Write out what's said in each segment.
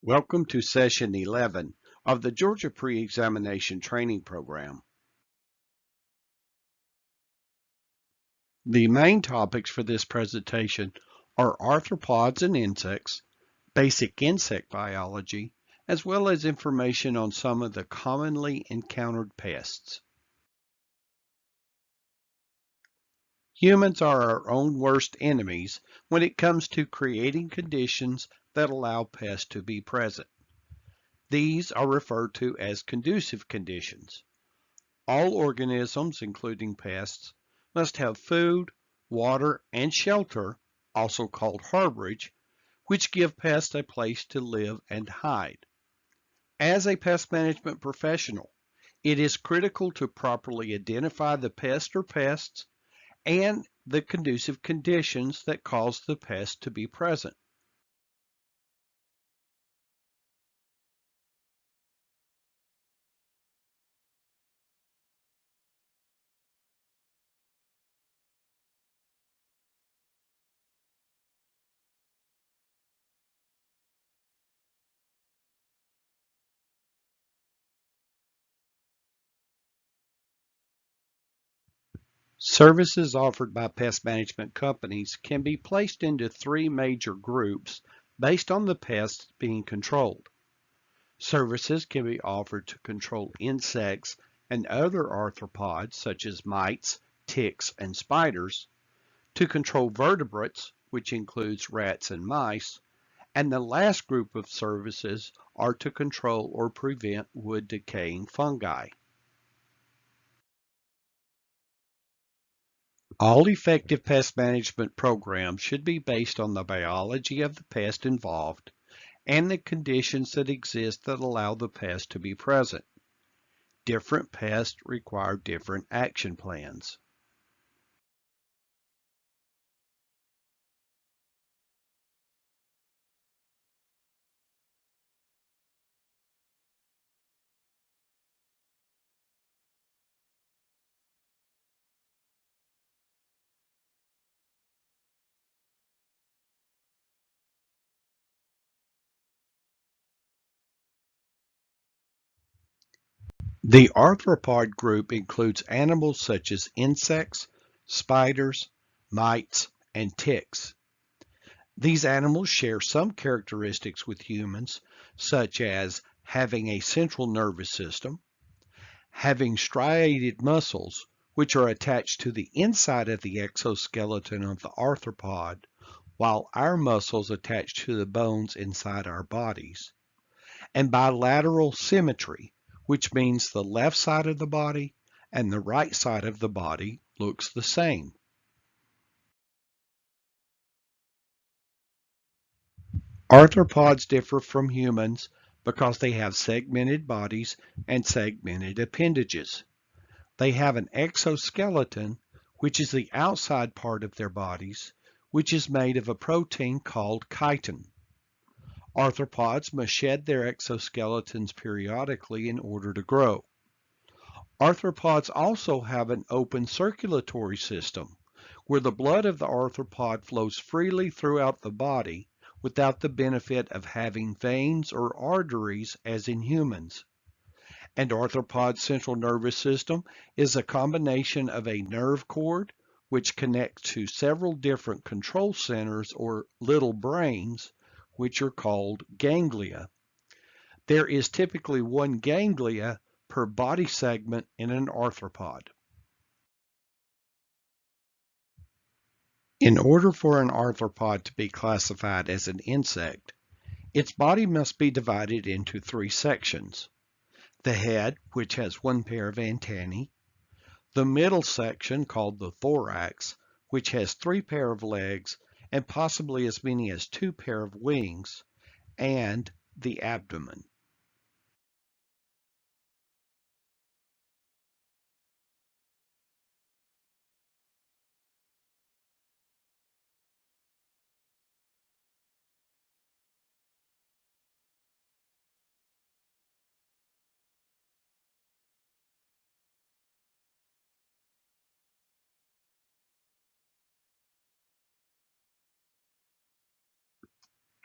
Welcome to Session 11 of the Georgia Pre-Examination Training Program. The main topics for this presentation are arthropods and insects, basic insect biology, as well as information on some of the commonly encountered pests. Humans are our own worst enemies when it comes to creating conditions that allow pests to be present. These are referred to as conducive conditions. All organisms, including pests, must have food, water, and shelter, also called harborage, which give pests a place to live and hide. As a pest management professional, it is critical to properly identify the pest or pests and the conducive conditions that cause the pest to be present. Services offered by pest management companies can be placed into three major groups based on the pests being controlled. Services can be offered to control insects and other arthropods such as mites, ticks, and spiders, to control vertebrates, which includes rats and mice, and the last group of services are to control or prevent wood decaying fungi. All effective pest management programs should be based on the biology of the pest involved and the conditions that exist that allow the pest to be present. Different pests require different action plans. The arthropod group includes animals such as insects, spiders, mites, and ticks. These animals share some characteristics with humans, such as having a central nervous system, having striated muscles, which are attached to the inside of the exoskeleton of the arthropod, while our muscles attach to the bones inside our bodies, and bilateral symmetry, which means the left side of the body and the right side of the body looks the same. Arthropods differ from humans because they have segmented bodies and segmented appendages. They have an exoskeleton, which is the outside part of their bodies, which is made of a protein called chitin. Arthropods must shed their exoskeletons periodically in order to grow. Arthropods also have an open circulatory system, where the blood of the arthropod flows freely throughout the body without the benefit of having veins or arteries as in humans. And arthropod's central nervous system is a combination of a nerve cord, which connects to several different control centers or little brains, which are called ganglia. There is typically one ganglia per body segment in an arthropod. In order for an arthropod to be classified as an insect, its body must be divided into three sections. The head, which has one pair of antennae, the middle section called the thorax, which has three pair of legs and possibly as many as two pair of wings, and the abdomen.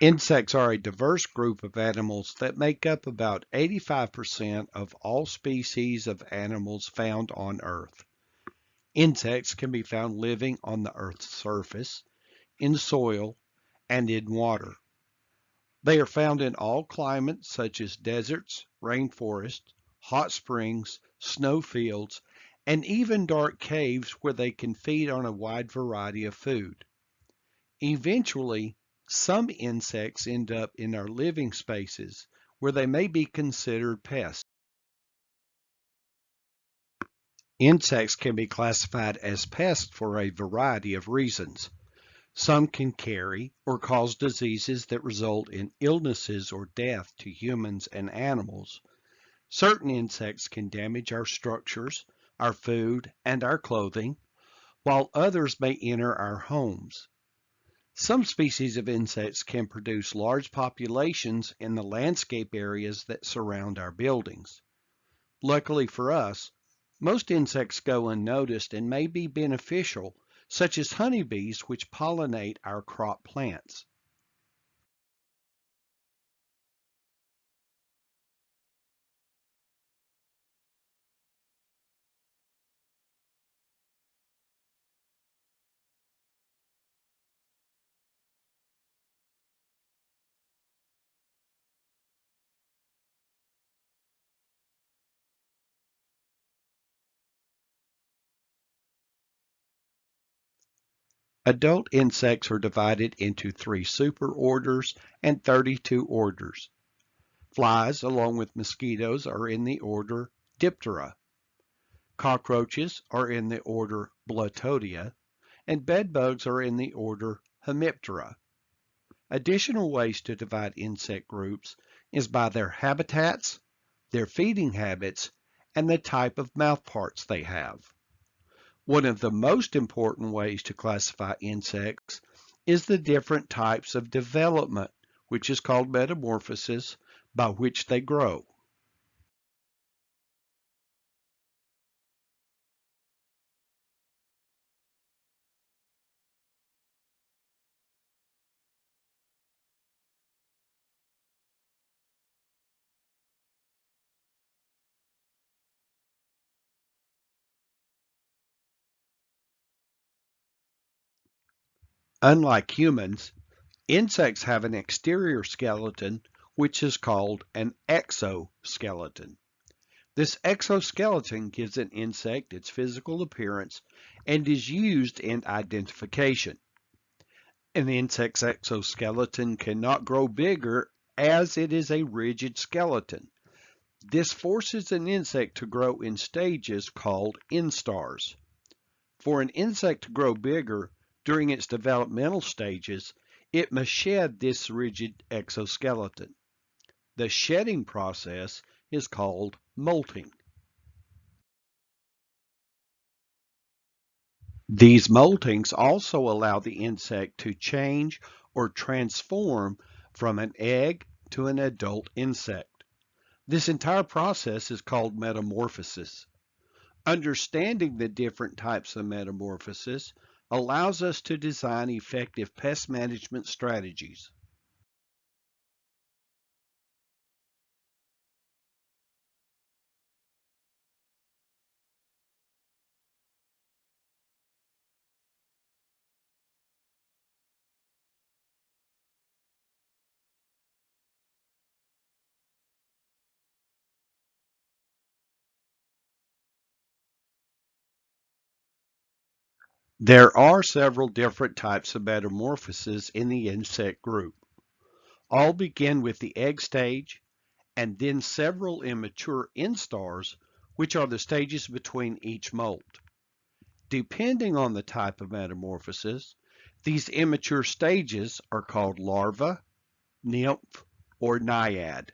Insects are a diverse group of animals that make up about 85% of all species of animals found on Earth. Insects can be found living on the Earth's surface, in soil, and in water. They are found in all climates such as deserts, rainforests, hot springs, snowfields, and even dark caves where they can feed on a wide variety of food. Eventually, some insects end up in our living spaces where they may be considered pests. Insects can be classified as pests for a variety of reasons. Some can carry or cause diseases that result in illnesses or death to humans and animals. Certain insects can damage our structures, our food, and our clothing, while others may enter our homes. Some species of insects can produce large populations in the landscape areas that surround our buildings. Luckily for us, most insects go unnoticed and may be beneficial, such as honeybees, which pollinate our crop plants. Adult insects are divided into 3 superorders and 32 orders. Flies, along with mosquitoes, are in the order Diptera. Cockroaches are in the order Blottodia, and bedbugs are in the order Hemiptera. Additional ways to divide insect groups is by their habitats, their feeding habits, and the type of mouthparts they have. One of the most important ways to classify insects is the different types of development, which is called metamorphosis, by which they grow. Unlike humans, insects have an exterior skeleton which is called an exoskeleton. This exoskeleton gives an insect its physical appearance and is used in identification. An insect's exoskeleton cannot grow bigger as it is a rigid skeleton. This forces an insect to grow in stages called instars. For an insect to grow bigger during its developmental stages, it must shed this rigid exoskeleton. The shedding process is called molting. These moltings also allow the insect to change or transform from an egg to an adult insect. This entire process is called metamorphosis. Understanding the different types of metamorphosis allows us to design effective pest management strategies. There are several different types of metamorphoses in the insect group. All begin with the egg stage and then several immature instars, which are the stages between each molt. Depending on the type of metamorphosis, these immature stages are called larva, nymph, or naiad.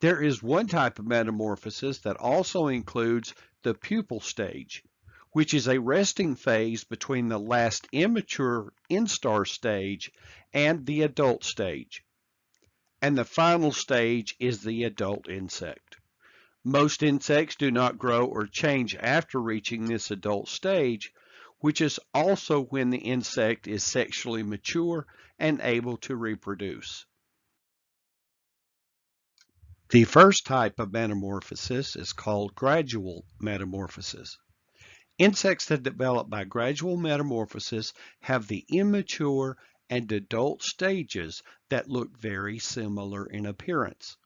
There is one type of metamorphosis that also includes the pupal stage, which is a resting phase between the last immature instar stage and the adult stage. And the final stage is the adult insect. Most insects do not grow or change after reaching this adult stage, which is also when the insect is sexually mature and able to reproduce. The first type of metamorphosis is called gradual metamorphosis. Insects that develop by gradual metamorphosis have the immature and adult stages that look very similar in appearance.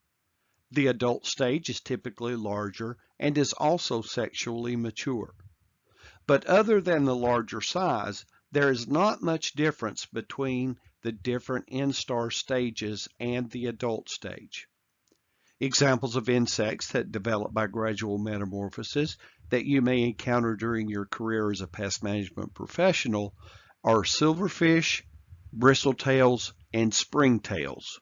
The adult stage is typically larger and is also sexually mature. But other than the larger size, there is not much difference between the different instar stages and the adult stage. Examples of insects that develop by gradual metamorphosis that you may encounter during your career as a pest management professional are silverfish, bristletails, and springtails.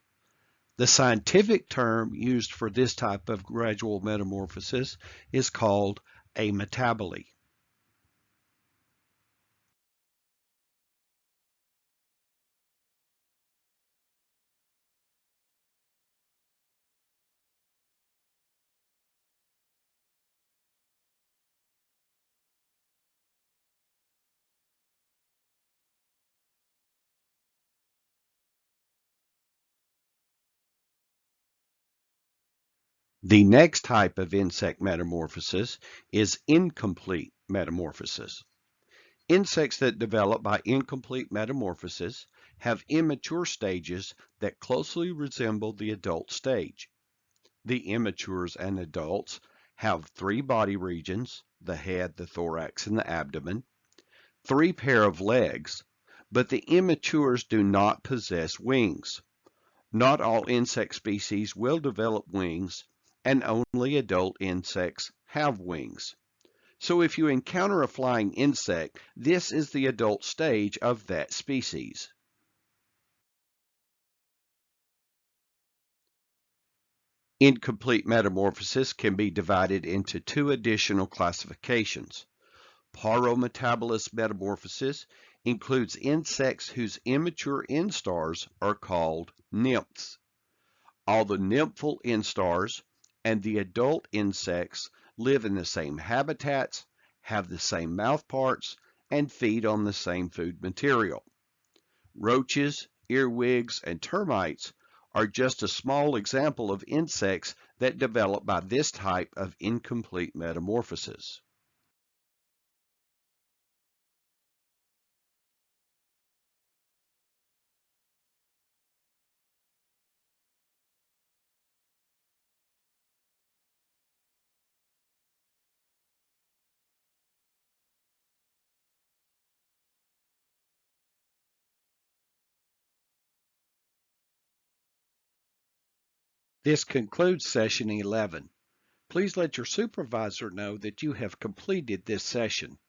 The scientific term used for this type of gradual metamorphosis is called a metaboly. The next type of insect metamorphosis is incomplete metamorphosis. Insects that develop by incomplete metamorphosis have immature stages that closely resemble the adult stage. The immatures and adults have three body regions, the head, the thorax, and the abdomen, three pair of legs, but the immatures do not possess wings. Not all insect species will develop wings, and only adult insects have wings. So if you encounter a flying insect, this is the adult stage of that species. Incomplete metamorphosis can be divided into two additional classifications. Parometabolous metamorphosis includes insects whose immature instars are called nymphs. All the nymphal instars and the adult insects live in the same habitats, have the same mouthparts, and feed on the same food material. Roaches, earwigs, and termites are just a small example of insects that develop by this type of incomplete metamorphosis. This concludes session 11. Please let your supervisor know that you have completed this session.